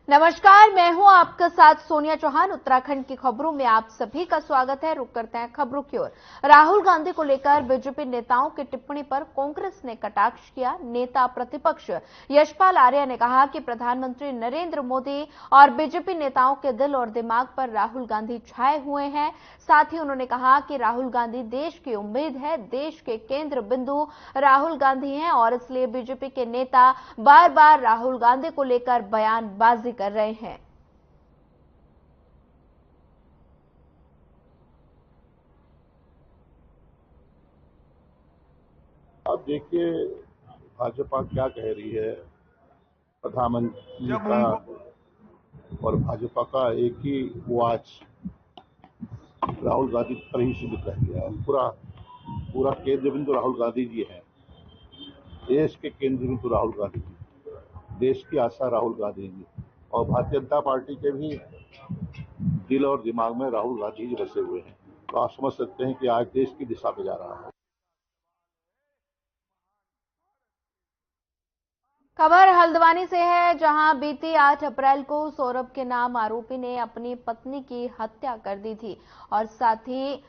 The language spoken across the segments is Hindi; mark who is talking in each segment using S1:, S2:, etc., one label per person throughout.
S1: नमस्कार, मैं हूं आपके साथ सोनिया चौहान। उत्तराखंड की खबरों में आप सभी का स्वागत है। रुक करते हैं खबरों की ओर। राहुल गांधी को लेकर बीजेपी नेताओं की टिप्पणी पर कांग्रेस ने कटाक्ष किया। नेता प्रतिपक्ष यशपाल आर्य ने कहा कि प्रधानमंत्री नरेंद्र मोदी और बीजेपी नेताओं के दिल और दिमाग पर राहुल गांधी छाए हुए हैं। साथ ही उन्होंने कहा कि राहुल गांधी देश की उम्मीद है, देश के केंद्र बिंदु राहुल गांधी हैं और इसलिए बीजेपी के नेता बार बार राहुल गांधी को लेकर बयानबाजी कर रहे हैं।
S2: अब देखिए भाजपा क्या कह रही है। प्रधानमंत्री का और भाजपा का एक ही वाच राहुल गांधी पर ही सीमित रह गया। पूरा केंद्र बिंदु राहुल गांधी जी है। देश के केंद्र बिंदु राहुल गांधी जी, देश की आशा राहुल गांधी जी, और भारतीय जनता पार्टी के भी दिल और दिमाग में राहुल गांधी जी बसे हुए हैं। तो आप समझ सकते हैं कि आज देश की दिशा में जा रहा है।
S1: खबर हल्द्वानी से है, जहां बीती 8 अप्रैल को सौरभ के नाम आरोपी ने अपनी पत्नी की हत्या कर दी थी और साथ ही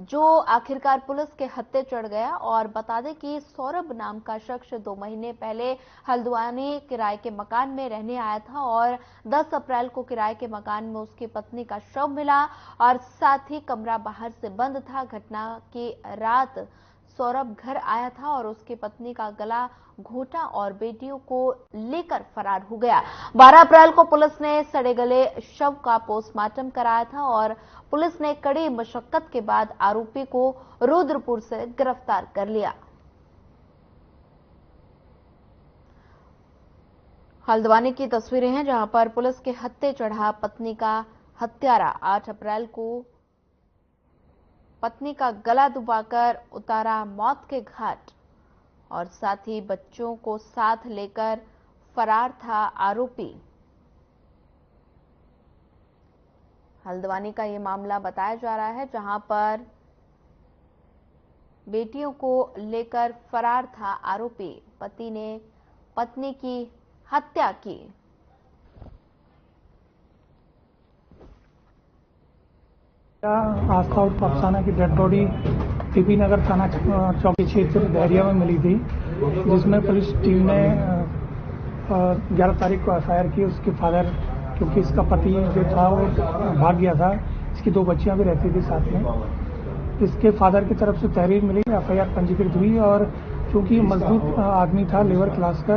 S1: जो आखिरकार पुलिस के हत्थे चढ़ गया। और बता दें कि सौरभ नाम का शख्स 2 महीने पहले हल्द्वानी किराए के मकान में रहने आया था और 10 अप्रैल को किराए के मकान में उसकी पत्नी का शव मिला और साथ ही कमरा बाहर से बंद था। घटना की रात सौरभ घर आया था और उसकी पत्नी का गला घोटा और बेटियों को लेकर फरार हो गया। 12 अप्रैल को पुलिस ने सड़े गले शव का पोस्टमार्टम कराया था और पुलिस ने कड़ी मशक्कत के बाद आरोपी को रुद्रपुर से गिरफ्तार कर लिया। हल्द्वानी की तस्वीरें हैं, जहां पर पुलिस के हत्थे चढ़ा पत्नी का हत्यारा 8 अप्रैल को पत्नी का गला दबाकर उतारा मौत के घाट और साथ ही बच्चों को साथ लेकर फरार था आरोपी। हल्द्वानी का ये मामला बताया जा रहा है, जहां पर बेटियों को लेकर फरार था आरोपी। पति ने पत्नी की हत्या की।
S3: आस्था और अफसाना की डेड बॉडी टीपी नगर थाना चौकी क्षेत्र बहरिया में मिली थी, जिसमें पुलिस टीम ने 11 तारीख को एफआईआर की। उसके फादर, क्योंकि इसका पति जो था वो भाग गया था, इसकी 2 बच्चियां भी रहती थी साथ में। इसके फादर की तरफ से तहरीर मिली, एफआईआर पंजीकृत हुई और क्योंकि मजदूर आदमी था लेबर क्लास का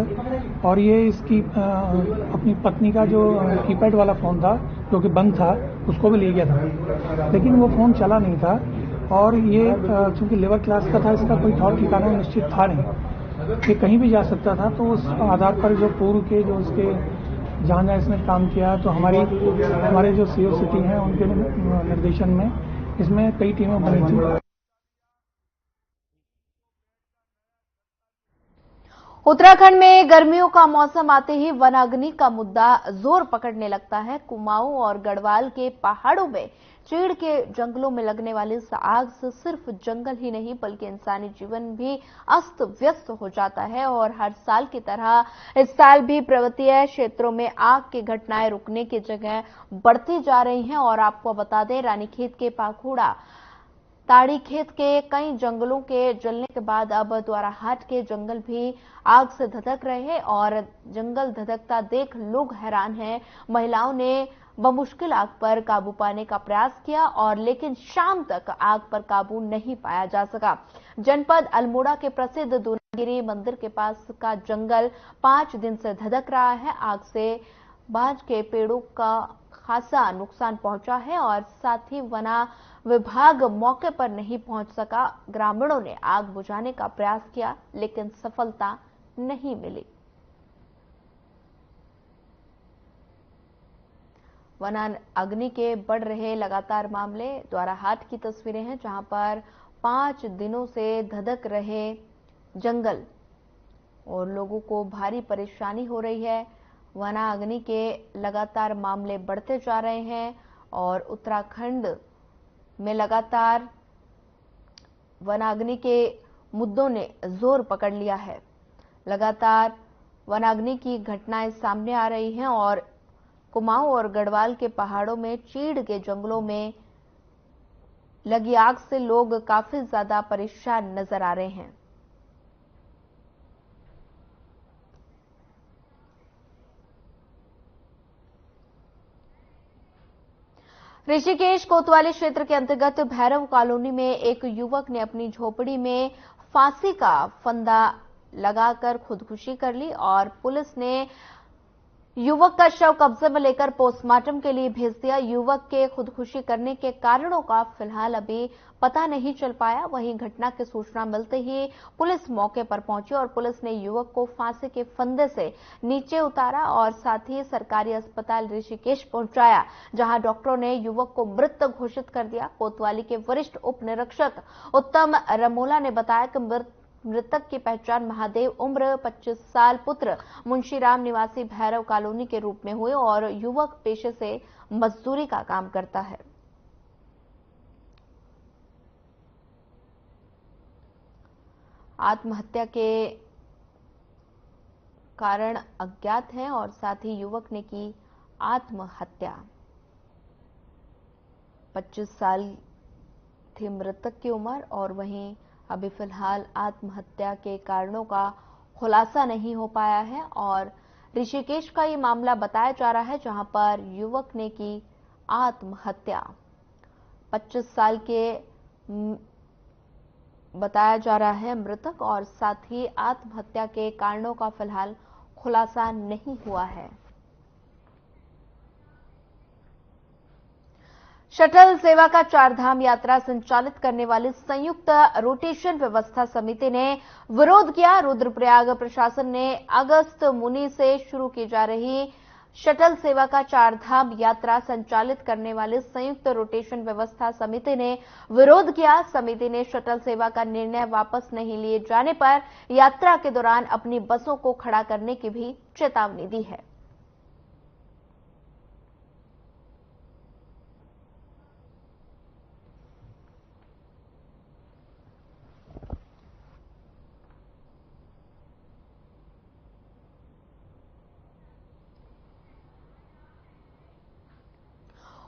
S3: और ये इसकी अपनी पत्नी का जो कीपैड वाला फोन था जो कि बंद था उसको भी ले गया था, लेकिन वो फोन चला नहीं था। और ये चूंकि लेबर क्लास का था, इसका कोई ठौर ठिकाना निश्चित था नहीं, ये कहीं भी जा सकता था। तो उस आधार पर जो पूर्व के जो उसके जहाँ जहाँ इसने काम किया, तो हमारे जो सीओ सिटी हैं उनके निर्देशन में इसमें कई टीमें बनी थी।
S1: उत्तराखंड में गर्मियों का मौसम आते ही वनाग्नि का मुद्दा जोर पकड़ने लगता है। कुमाऊं और गढ़वाल के पहाड़ों में चीड़ के जंगलों में लगने वाली इस आग से सिर्फ जंगल ही नहीं बल्कि इंसानी जीवन भी अस्त व्यस्त हो जाता है और हर साल की तरह इस साल भी पर्वतीय क्षेत्रों में आग की घटनाएं रुकने की जगह बढ़ती जा रही हैं। और आपको बता दें, रानीखेत के पाखुड़ा ताड़ी खेत के कई जंगलों के जलने के बाद अब द्वाराहाट के जंगल भी आग से धधक रहे हैं और जंगल धधकता देख लोग हैरान हैं। महिलाओं ने बमुश्किल आग पर काबू पाने का प्रयास किया और लेकिन शाम तक आग पर काबू नहीं पाया जा सका। जनपद अल्मोड़ा के प्रसिद्ध दूनागिरी मंदिर के पास का जंगल 5 दिन से धधक रहा है। आग से बांज के पेड़ों का खासा नुकसान पहुंचा है और साथ ही वना विभाग मौके पर नहीं पहुंच सका। ग्रामीणों ने आग बुझाने का प्रयास किया लेकिन सफलता नहीं मिली। वना अग्नि के बढ़ रहे लगातार मामले द्वाराहाट की तस्वीरें हैं, जहां पर 5 दिनों से धधक रहे जंगल और लोगों को भारी परेशानी हो रही है। वना अग्नि के लगातार मामले बढ़ते जा रहे हैं और उत्तराखंड में लगातार वनाग्नि के मुद्दों ने जोर पकड़ लिया है। लगातार वनाग्नि की घटनाएं सामने आ रही हैं और कुमाऊं और गढ़वाल के पहाड़ों में चीड़ के जंगलों में लगी आग से लोग काफी ज्यादा परेशान नजर आ रहे हैं। ऋषिकेश कोतवाली क्षेत्र के अंतर्गत भैरव कॉलोनी में एक युवक ने अपनी झोपड़ी में फांसी का फंदा लगाकर खुदकुशी कर ली और पुलिस ने युवक का शव कब्जे में लेकर पोस्टमार्टम के लिए भेज दिया। युवक के खुदकुशी करने के कारणों का फिलहाल अभी पता नहीं चल पाया। वहीं घटना की सूचना मिलते ही पुलिस मौके पर पहुंची और पुलिस ने युवक को फांसी के फंदे से नीचे उतारा और साथ ही सरकारी अस्पताल ऋषिकेश पहुंचाया, जहां डॉक्टरों ने युवक को मृत घोषित कर दिया। कोतवाली के वरिष्ठ उप निरीक्षक उत्तम रमोला ने बताया कि मृतक की पहचान महादेव उम्र 25 साल पुत्र मुंशीराम निवासी भैरव कॉलोनी के रूप में हुई और युवक पेशे से मजदूरी का काम करता है। आत्महत्या के कारण अज्ञात हैं और साथ ही युवक ने की आत्महत्या। 25 साल थी मृतक की उम्र और वहीं अभी फिलहाल आत्महत्या के कारणों का खुलासा नहीं हो पाया है और ऋषिकेश का ये मामला बताया जा रहा है, जहां पर युवक ने की आत्महत्या। 25 साल के बताया जा रहा है मृतक और साथ ही आत्महत्या के कारणों का फिलहाल खुलासा नहीं हुआ है। शटल सेवा का चारधाम यात्रा संचालित करने वाली संयुक्त रोटेशन व्यवस्था समिति ने विरोध किया। रुद्रप्रयाग प्रशासन ने अगस्त मुनि से शुरू की जा रही शटल सेवा का चारधाम यात्रा संचालित करने वाली संयुक्त रोटेशन व्यवस्था समिति ने विरोध किया। समिति ने शटल सेवा का निर्णय वापस नहीं लिए जाने पर यात्रा के दौरान अपनी बसों को खड़ा करने की भी चेतावनी दी है।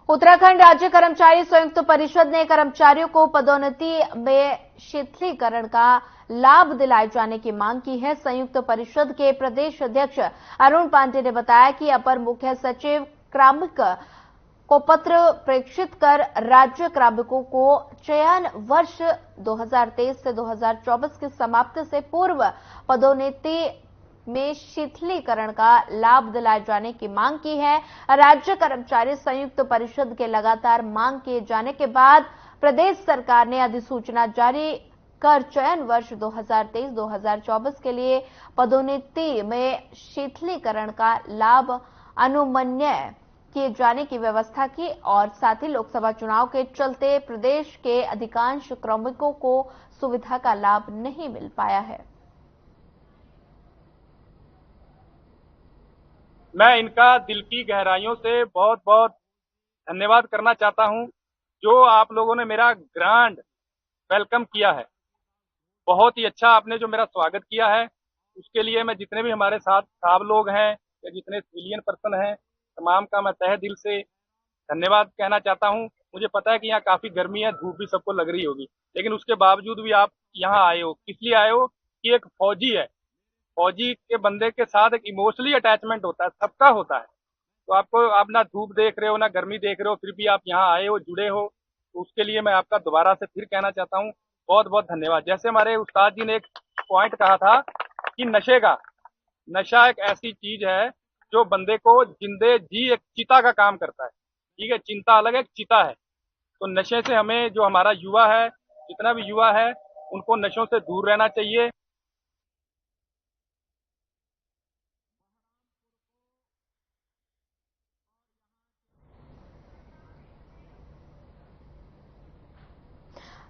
S1: उत्तराखंड राज्य कर्मचारी संयुक्त परिषद ने कर्मचारियों को पदोन्नति में शिथिलीकरण का लाभ दिलाए जाने की मांग की है। संयुक्त परिषद के प्रदेश अध्यक्ष अरुण पांडे ने बताया कि अपर मुख्य सचिव कार्मिक को पत्र प्रेषित कर राज्य कार्मिकों को चयन वर्ष 2023 से 2024 की समाप्ति से पूर्व पदोन्नति में शिथिलीकरण का लाभ दिलाए जाने की मांग की है। राज्य कर्मचारी संयुक्त परिषद के लगातार मांग किए जाने के बाद प्रदेश सरकार ने अधिसूचना जारी कर चयन वर्ष 2023-2024 के लिए पदोन्नति में शिथिलीकरण का लाभ अनुमन्य किए जाने की व्यवस्था की और साथ ही लोकसभा चुनाव के चलते प्रदेश के अधिकांश कार्मिकों को सुविधा का लाभ नहीं मिल पाया है।
S4: मैं इनका दिल की गहराइयों से बहुत बहुत धन्यवाद करना चाहता हूं, जो आप लोगों ने मेरा ग्रांड वेलकम किया है। बहुत ही अच्छा आपने जो मेरा स्वागत किया है, उसके लिए मैं जितने भी हमारे साथ साहब लोग हैं या जितने सिविलियन पर्सन हैं, तमाम का मैं तहे दिल से धन्यवाद कहना चाहता हूं। मुझे पता है कि यहाँ काफी गर्मी है, धूप भी सबको लग रही होगी, लेकिन उसके बावजूद भी आप यहाँ आए हो। किस लिए आए हो कि एक फौजी है, फौजी के बंदे के साथ एक इमोशनली अटैचमेंट होता है, सबका होता है। तो आपको, आप ना धूप देख रहे हो ना गर्मी देख रहे हो, फिर भी आप यहाँ आए हो, जुड़े हो, तो उसके लिए मैं आपका दोबारा से फिर कहना चाहता हूँ बहुत बहुत धन्यवाद। जैसे हमारे उस्ताद जी ने एक पॉइंट कहा था कि नशा एक ऐसी चीज है जो बंदे को जिंदे जी एक चिता का काम करता है। ठीक है, चिंता अलग है, चिता है। तो नशे से हमें, जो हमारा युवा है, जितना भी युवा है, उनको नशों से दूर रहना चाहिए।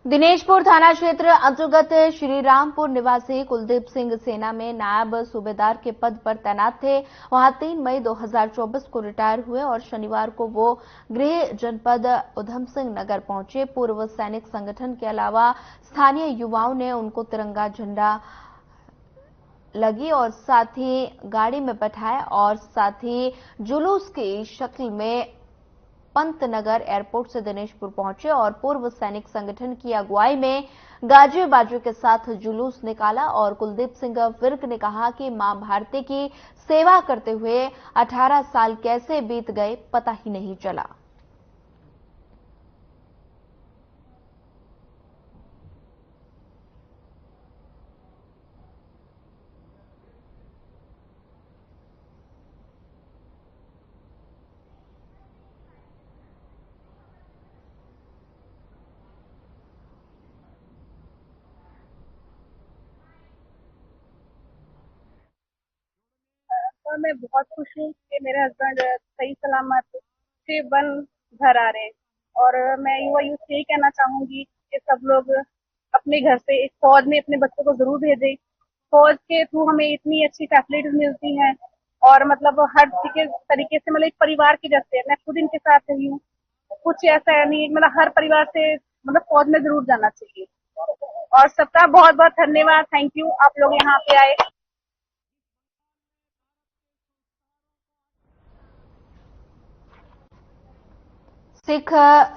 S1: दिनेशपुर थाना क्षेत्र अंतर्गत श्रीरामपुर निवासी कुलदीप सिंह सेना में नायब सूबेदार के पद पर तैनात थे। वहां 3 मई 2024 को रिटायर हुए और शनिवार को वो गृह जनपद उधम सिंह नगर पहुंचे। पूर्व सैनिक संगठन के अलावा स्थानीय युवाओं ने उनको तिरंगा झंडा लगी और साथ ही गाड़ी में बैठाया और साथ ही जुलूस की शक्ल में पंतनगर एयरपोर्ट से दिनेशपुर पहुंचे और पूर्व सैनिक संगठन की अगुवाई में गाजे बाजे के साथ जुलूस निकाला। और कुलदीप सिंह विर्क ने कहा कि मां भारती की सेवा करते हुए 18 साल कैसे बीत गए पता ही नहीं चला।
S5: और मैं बहुत खुश हूँ कि मेरे हस्बैंड सही सलामत से बन घर आ रहे हैं। और मैं युवा यूथ से यही कहना चाहूंगी कि सब लोग अपने घर से एक फौज में अपने बच्चों को जरूर भेजें। फौज के थ्रू हमें इतनी अच्छी फैसिलिटीज मिलती हैं और मतलब हर तरीके से मतलब एक परिवार के जैसे मैं खुद इनके साथ रही हूँ। कुछ ऐसा है नहीं, मतलब हर परिवार से मतलब फौज में जरूर जाना चाहिए। और सबका बहुत बहुत धन्यवाद, थैंक यू, आप लोग यहाँ पे आए।
S1: Sikh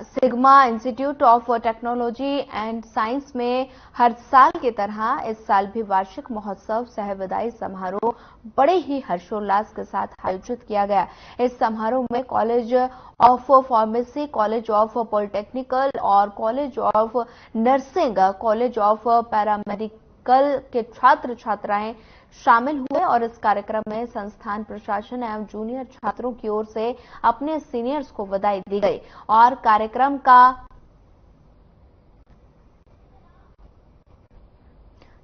S1: sigma institute of technology and science में हर साल की तरह इस साल भी वार्षिक महोत्सव सह विदाई समारोह बड़े ही हर्षोल्लास के साथ आयोजित किया गया। इस समारोह में college of pharmacy, college of polytechnical और college of nursing, college of paramedical के छात्र छात्राएं शामिल हुए और इस कार्यक्रम में संस्थान प्रशासन एवं जूनियर छात्रों की ओर से अपने सीनियर्स को बधाई दी गई। और कार्यक्रम का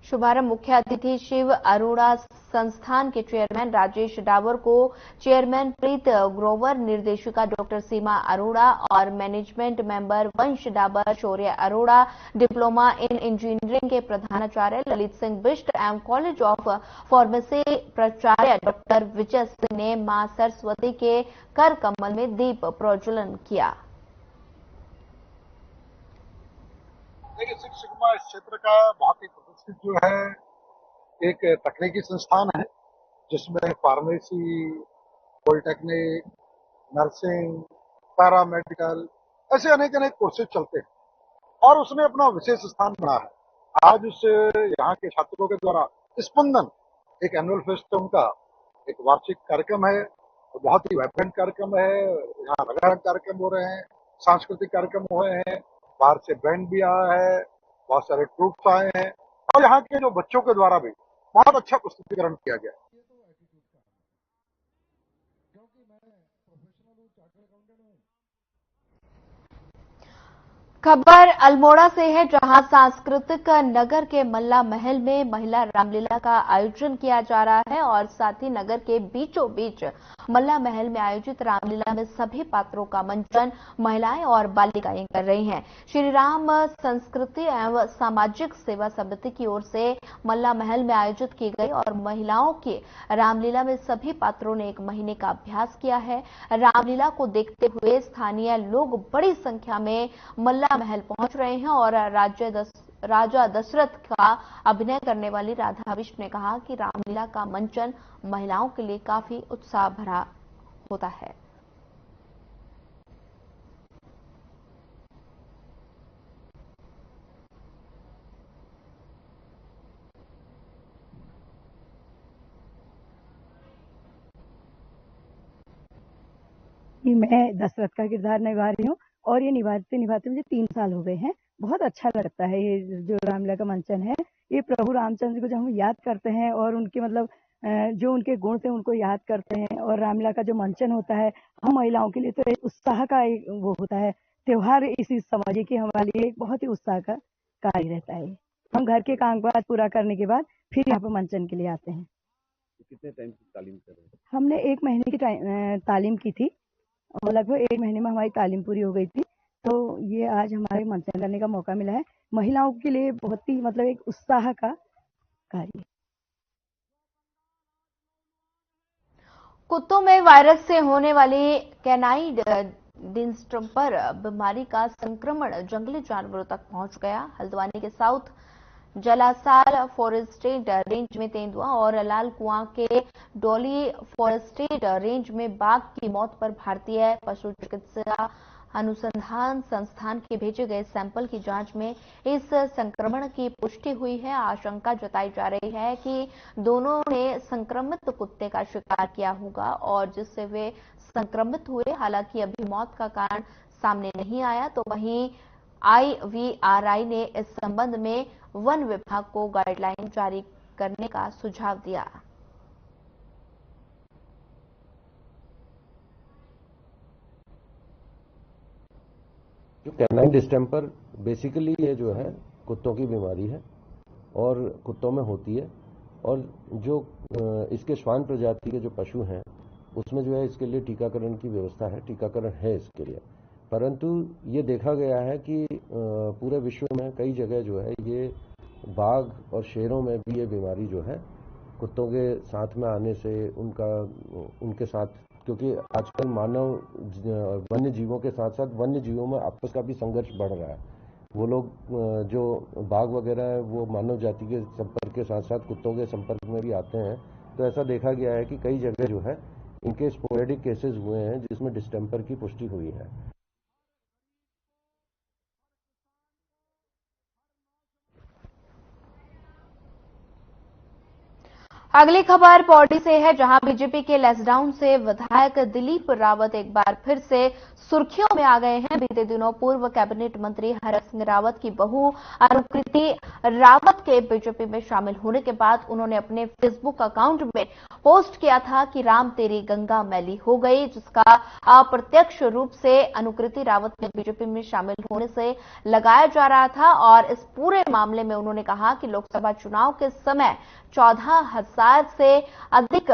S1: शुभारंभ मुख्य अतिथि शिव अरोड़ा, संस्थान के चेयरमैन राजेश डावर को चेयरमैन प्रीत ग्रोवर, निर्देशिका डॉक्टर सीमा अरोड़ा और मैनेजमेंट मेंबर वंश डाबर, शौर्य अरोड़ा, डिप्लोमा इन इंजीनियरिंग के प्रधानाचार्य ललित सिंह बिष्ट एवं कॉलेज ऑफ फार्मेसी प्राचार्य डॉक्टर विजय सिंह ने मां सरस्वती के कर कमल में दीप प्रज्वलन किया।
S6: देखिए, सिक्स सिग्मा इस क्षेत्र का बहुत ही प्रतिष्ठित जो है एक तकनीकी संस्थान है जिसमें फार्मेसी, पॉलिटेक्निक, नर्सिंग, पैरामेडिकल ऐसे अनेक अनेक कोर्सेज चलते हैं और उसने अपना विशेष स्थान बना है। आज उस यहाँ के छात्रों के द्वारा स्पंदन एक एनुअल फेस्ट उनका एक वार्षिक कार्यक्रम है, तो बहुत ही वाइब्रेंट कार्यक्रम है। यहाँ अलग अलग कार्यक्रम हो रहे हैं, सांस्कृतिक कार्यक्रम हो रहे हैं, बाहर से बैंड भी आया है, बहुत सारे ट्रूप्स आए हैं और यहाँ के जो बच्चों के द्वारा भी बहुत अच्छा प्रस्तुतिकरण किया गया।
S1: खबर अल्मोड़ा से है, जहां सांस्कृतिक नगर के मल्ला महल में महिला रामलीला का आयोजन किया जा रहा है और साथ ही नगर के बीचों बीच मल्ला महल में आयोजित रामलीला में सभी पात्रों का मंचन महिलाएं और बालिकाएं कर रही हैं। श्री राम संस्कृति एवं सामाजिक सेवा समिति की ओर से मल्ला महल में आयोजित की गई और महिलाओं की रामलीला में सभी पात्रों ने 1 महीने का अभ्यास किया है। रामलीला को देखते हुए स्थानीय लोग बड़ी संख्या में मल्ला महल पहुंच रहे हैं और राजा दशरथ का अभिनय करने वाली राधा विष्ट ने कहा कि रामलीला का मंचन महिलाओं के लिए काफी उत्साह भरा होता है।
S7: मैं दशरथ का किरदार निभा रही हूँ और ये निभाते निभाते मुझे 3 साल हो गए हैं। बहुत अच्छा लगता है ये जो रामलीला का मंचन है। ये प्रभु रामचंद्र को जब हम याद करते हैं और उनके मतलब जो उनके गुण थे उनको याद करते हैं और रामलीला का जो मंचन होता है, हम महिलाओं के लिए तो एक उत्साह का एक वो होता है त्योहार। इसी समझिए कि हमारे लिए एक बहुत ही उत्साह का कार्य रहता है। हम घर के कामकाज पूरा करने के बाद फिर यहाँ पर मंचन के लिए आते हैं।
S8: कितने टाइम की तालीम कर रहे हैं?
S7: हमने 1 महीने की तालीम की थी और लगभग 1 महीने में हमारी तालीम पूरी हो गई थी। तो ये आज हमारे मंचन करने का मौका मिला है। महिलाओं के लिए बहुत ही मतलब एक उत्साह का कार्य।
S1: कुत्तों में वायरस से होने वाली कैनाइड डिस्टेंपर बीमारी का संक्रमण जंगली जानवरों तक पहुंच गया। हल्द्वानी के साउथ जलासाल फॉरेस्टेड रेंज में तेंदुआ और लाल कुआं के डोली फॉरेस्टेड रेंज में बाघ की मौत पर भारतीय पशु चिकित्सा अनुसंधान संस्थान के भेजे गए सैंपल की जांच में इस संक्रमण की पुष्टि हुई है। आशंका जताई जा रही है कि दोनों ने संक्रमित कुत्ते का शिकार किया होगा और जिससे वे संक्रमित हुए। हालांकि अभी मौत का कारण सामने नहीं आया। तो वहीं IVRI ने इस संबंध में वन विभाग को गाइडलाइन जारी करने का सुझाव दिया।
S8: जो कैनाइन डिस्टेंपर बेसिकली ये जो है कुत्तों की बीमारी है और कुत्तों में होती है, और जो इसके श्वान प्रजाति के जो पशु हैं उसमें जो है इसके लिए टीकाकरण की व्यवस्था है, टीकाकरण है इसके लिए। परंतु ये देखा गया है कि पूरे विश्व में कई जगह जो है ये बाघ और शेरों में भी ये बीमारी जो है कुत्तों के साथ में आने से उनके साथ, क्योंकि आजकल मानव वन्य जीवों के साथ साथ वन्य जीवों में आपस का भी संघर्ष बढ़ रहा है। वो लोग जो बाघ वगैरह है वो मानव जाति के संपर्क के साथ साथ कुत्तों के संपर्क में भी आते हैं। तो ऐसा देखा गया है कि कई जगह जो है इनके स्पोरेडिक केसेस हुए हैं जिसमें डिस्टेंपर की पुष्टि हुई है।
S1: अगली खबर पौड़ी से है, जहां बीजेपी के लेसडाउन से विधायक दिलीप रावत एक बार फिर से सुर्खियों में आ गए हैं। बीते दिनों पूर्व कैबिनेट मंत्री हरक सिंह रावत की बहू अनुकृति रावत के बीजेपी में शामिल होने के बाद उन्होंने अपने फेसबुक अकाउंट में पोस्ट किया था कि राम तेरी गंगा मैली हो गई, जिसका अप्रत्यक्ष रूप से अनुकृति रावत के बीजेपी में शामिल होने से लगाया जा रहा था। और इस पूरे मामले में उन्होंने कहा कि लोकसभा चुनाव के समय 14,000 से अधिक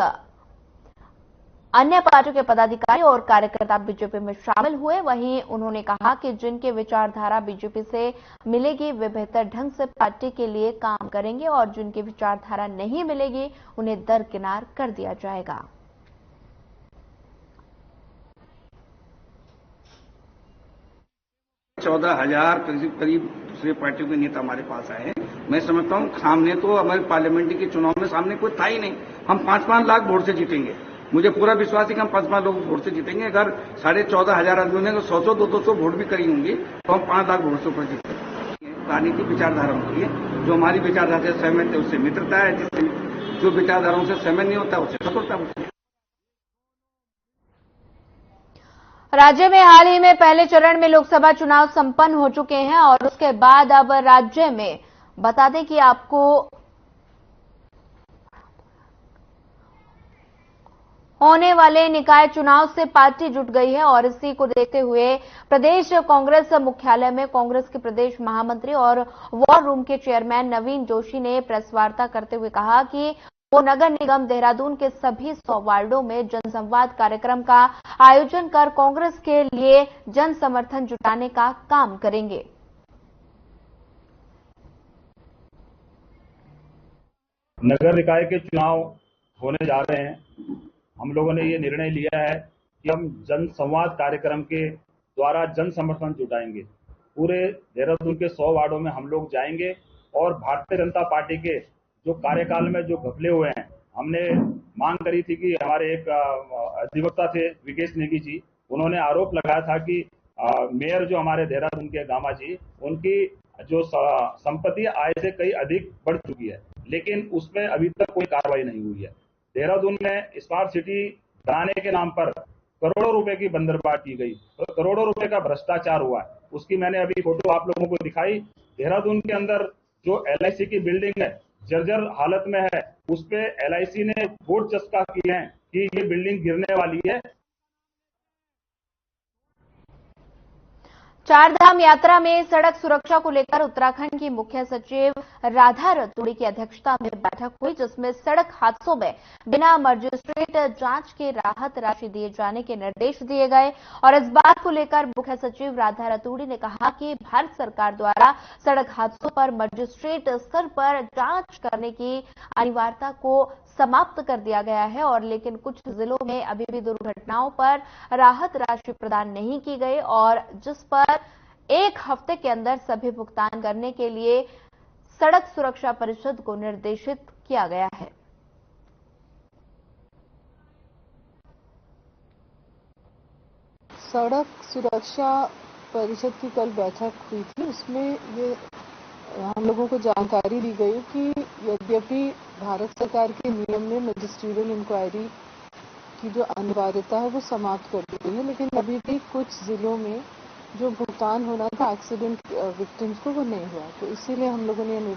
S1: अन्य पार्टियों के पदाधिकारी और कार्यकर्ता बीजेपी में शामिल हुए। वहीं उन्होंने कहा कि जिनके विचारधारा बीजेपी से मिलेगी वे बेहतर ढंग से पार्टी के लिए काम करेंगे और जिनकी विचारधारा नहीं मिलेगी उन्हें दरकिनार कर दिया जाएगा।
S9: चौदह 14,000 करीब दूसरे पार्टियों के नेता हमारे पास आए हैं। मैं समझता हूं सामने तो हमारे पार्लियामेंट्री के चुनाव में सामने कोई था ही नहीं। हम 5-5 लाख वोट से जीतेंगे। मुझे पूरा विश्वास है कि हम 5-5 लोग वोट से जीतेंगे। अगर 14,500 आदमियों ने 100-100, 200 वोट भी करी होंगी तो हम 5 लाख वोट से ऊपर जीतेंगे। राजनीतिक विचारधारा होती है, जो हमारी विचारधारा से सहमत है उससे मित्रता है, जिससे जो विचारधाराओं से सहमत नहीं होता उससे शत्रुता होती है।
S1: राज्य में हाल ही में पहले चरण में लोकसभा चुनाव संपन्न हो चुके हैं और उसके बाद अब राज्य में बता दें कि आपको होने वाले निकाय चुनाव से पार्टी जुट गई है। और इसी को देखते हुए प्रदेश कांग्रेस मुख्यालय में कांग्रेस के प्रदेश महामंत्री और वॉर रूम के चेयरमैन नवीन जोशी ने प्रेस वार्ता करते हुए कहा कि वो नगर निगम देहरादून के सभी 100 वार्डों में जनसंवाद कार्यक्रम का आयोजन कर कांग्रेस के लिए जन समर्थन जुटाने का काम करेंगे।
S10: नगर निकाय के चुनाव होने जा रहे हैं। हम लोगों ने ये निर्णय लिया है कि हम जन संवाद कार्यक्रम के द्वारा जन समर्थन जुटाएंगे। पूरे देहरादून के 100 वार्डों में हम लोग जाएंगे और भारतीय जनता पार्टी के जो कार्यकाल में जो घपले हुए हैं, हमने मांग करी थी कि हमारे एक अधिवक्ता थे विकेश नेगी जी, उन्होंने आरोप लगाया था कि मेयर जो हमारे देहरादून के गामा जी, उनकी जो संपत्ति आय से कई अधिक बढ़ चुकी है, लेकिन उसमें अभी तक कोई कार्रवाई नहीं हुई है। देहरादून में स्मार्ट सिटी बनाने के नाम पर करोड़ों रुपए की बंदरबाट की गई, तो करोड़ों रुपए का भ्रष्टाचार हुआ है। उसकी मैंने अभी फोटो आप लोगों को दिखाई। देहरादून के अंदर जो LIC की बिल्डिंग है जर्जर हालत में है, उस पे LIC ने बोर्ड चस्पा किए हैं कि ये बिल्डिंग गिरने वाली है।
S1: चारधाम यात्रा में सड़क सुरक्षा को लेकर उत्तराखंड की मुख्य सचिव राधा रतूड़ी की अध्यक्षता में बैठक हुई, जिसमें सड़क हादसों में बिना मजिस्ट्रेट जांच के राहत राशि दिए जाने के निर्देश दिए गए। और इस बात को लेकर मुख्य सचिव राधा रतूड़ी ने कहा कि भारत सरकार द्वारा सड़क हादसों पर मजिस्ट्रेट स्तर पर जांच करने की अनिवार्यता को समाप्त कर दिया गया है, और लेकिन कुछ जिलों में अभी भी दुर्घटनाओं पर राहत राशि प्रदान नहीं की गई और जिस पर 1 हफ्ते के अंदर सभी भुगतान करने के लिए सड़क सुरक्षा परिषद को निर्देशित किया गया है।
S11: सड़क सुरक्षा परिषद की कल बैठक हुई थी। उसमें ये हम लोगों को जानकारी दी गई कि यद्यपि भारत सरकार के नियम में मजिस्ट्रियल इंक्वायरी की जो अनिवार्यता है वो समाप्त कर दी गई है, लेकिन अभी भी कुछ जिलों में जो भुगतान होना था एक्सीडेंट विक्टिम्स को वो नहीं हुआ, तो इसीलिए हम लोगों ने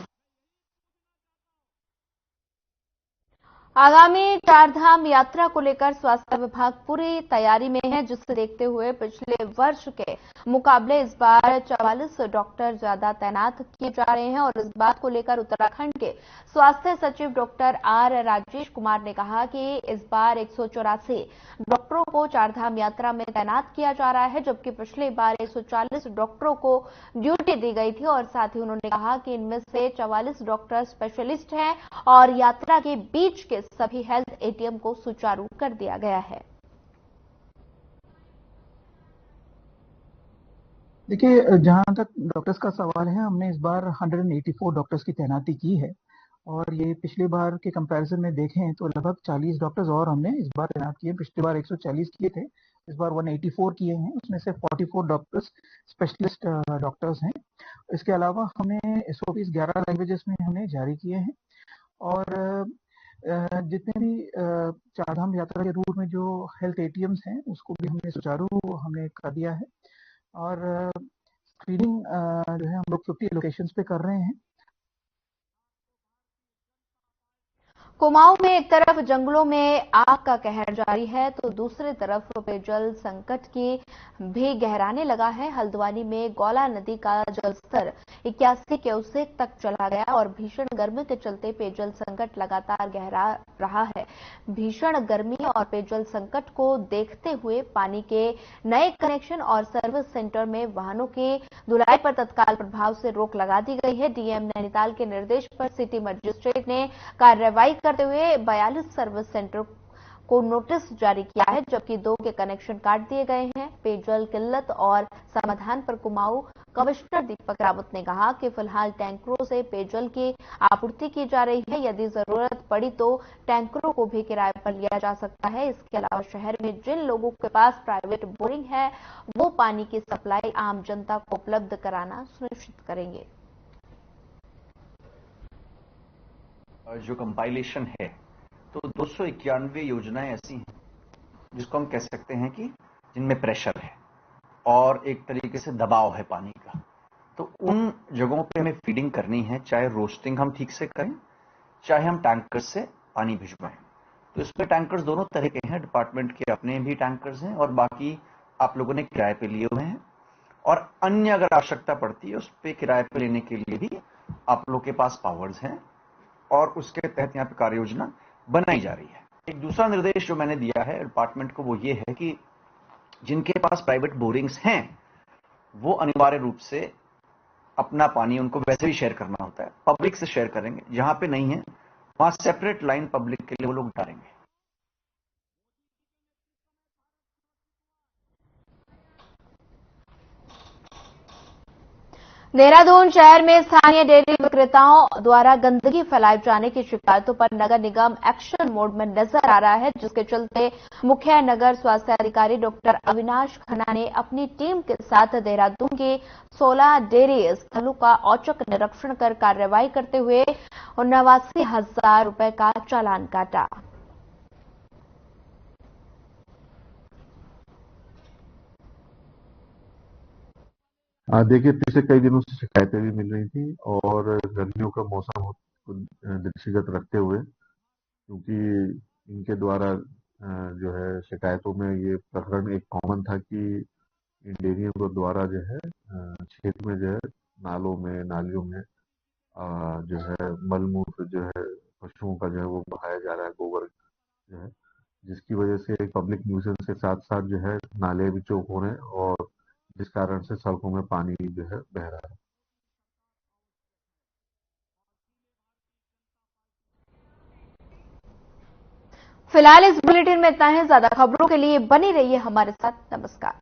S1: आगामी चारधाम यात्रा को लेकर स्वास्थ्य विभाग पूरी तैयारी में है, जिसे देखते हुए पिछले वर्ष के मुकाबले इस बार 44 डॉक्टर ज्यादा तैनात किए जा रहे हैं। और इस बात को लेकर उत्तराखंड के स्वास्थ्य सचिव डॉक्टर आर राजेश कुमार ने कहा कि इस बार 184 डॉक्टरों को चारधाम यात्रा में तैनात किया जा रहा है, जबकि पिछली बार 140 डॉक्टरों को ड्यूटी दी गई थी। और साथ ही उन्होंने कहा कि इनमें से 44 डॉक्टर स्पेशलिस्ट हैं और यात्रा के बीच के सभी हेल्थ एटीएम को सुचारू कर दिया गया है।
S12: देखिए, जहां तक डॉक्टर्स का सवाल है, हमने इस बार 184 डॉक्टर्स की तैनाती की है और ये पिछले बार के कंपैरिजन में देखें तो लगभग 40 डॉक्टर्स और हमने इस बार तैनात किए। पिछली बार 140 किए थे, इस बार 184 किए हैं। उसमें से 44 डॉक्टर्स स्पेशलिस्ट डॉक्टर्स हैं। इसके अलावा हमने SOPs 11 लैंग्वेजेस में हमने जारी किए हैं और जितने भी चारधाम यात्रा के रूट में जो हेल्थ एटीएम्स हैं उसको भी हमने सुचारू कर दिया है और स्क्रीनिंग जो है हम लोग 50 लोकेशंस पे कर रहे हैं।
S1: कुमाऊं में एक तरफ जंगलों में आग का कहर जारी है तो दूसरी तरफ पेयजल संकट की भी गहराने लगा है। हल्द्वानी में गौला नदी का जलस्तर 81 क्यूसेक तक चला गया और भीषण गर्मी के चलते पेयजल संकट लगातार गहरा रहा है। भीषण गर्मी और पेयजल संकट को देखते हुए पानी के नए कनेक्शन और सर्विस सेंटर में वाहनों की धुलाई पर तत्काल प्रभाव से रोक लगा दी गई है। डीएम नैनीताल के निर्देश पर सिटी मजिस्ट्रेट ने कार्रवाई करते हुए 42 सर्विस सेंटर को नोटिस जारी किया है, जबकि 2 के कनेक्शन काट दिए गए हैं। पेयजल किल्लत और समाधान पर कुमाऊं कमिश्नर दीपक रावत ने कहा कि फिलहाल टैंकरों से पेयजल की आपूर्ति की जा रही है। यदि जरूरत पड़ी तो टैंकरों को भी किराए पर लिया जा सकता है। इसके अलावा शहर में जिन लोगों के पास प्राइवेट बोरिंग है वो पानी की सप्लाई आम जनता को उपलब्ध कराना सुनिश्चित करेंगे।
S13: जो कंपाइलेशन है तो 291 योजनाएं ऐसी हैं जिसको हम कह सकते हैं कि जिनमें प्रेशर है और एक तरीके से दबाव है पानी का, तो उन जगहों पे हमें फीडिंग करनी है, चाहे रोस्टिंग हम ठीक से करें चाहे हम टैंकर से पानी भिजवाएं। तो इसमें टैंकर्स दोनों तरह के हैं, डिपार्टमेंट के अपने भी टैंकर्स हैं और बाकी आप लोगों ने किराए पे लिए हुए हैं और अन्य अगर आवश्यकता पड़ती है उस पर किराए पे लेने के लिए भी आप लोग के पास पावर्स हैं और उसके तहत यहाँ पे कार्य योजना बनाई जा रही है। एक दूसरा निर्देश जो मैंने दिया है डिपार्टमेंट को वो ये है कि जिनके पास प्राइवेट बोरिंग्स हैं वो अनिवार्य रूप से अपना पानी उनको वैसे भी शेयर करना होता है, पब्लिक से शेयर करेंगे। जहां पे नहीं है वहां सेपरेट लाइन पब्लिक के लिए वो लोग डालेंगे।
S1: देहरादून शहर में स्थानीय डेयरी विक्रेताओं द्वारा गंदगी फैलाए जाने की शिकायतों पर नगर निगम एक्शन मोड में नजर आ रहा है, जिसके चलते मुख्य नगर स्वास्थ्य अधिकारी डॉक्टर अविनाश खन्ना ने अपनी टीम के साथ देहरादून के 16 डेयरी स्थलों का औचक निरीक्षण कर कार्रवाई करते हुए 89,000 रुपए का चालान काटा।
S2: देखिए, पिछले कई दिनों से शिकायतें भी मिल रही थी और गर्मियों का मौसम को दृष्टिगत रखते हुए, क्योंकि इनके द्वारा जो है शिकायतों में ये प्रकरण एक कॉमन था कि इन डेयरियों के द्वारा जो है क्षेत्र में जो है नालों में नालियों में जो है मलमूत्र जो है पशुओं का जो है वो बहाया जा रहा है, गोबर जो है, जिसकी वजह से पब्लिक न्यूसेंस के साथ साथ जो है नाले भी चौक हो रहे हैं और जिस कारण से सड़कों में पानी जो है बह रहा है।
S1: फिलहाल इस बुलेटिन में इतना है। ज्यादा खबरों के लिए बनी रहिए हमारे साथ। नमस्कार।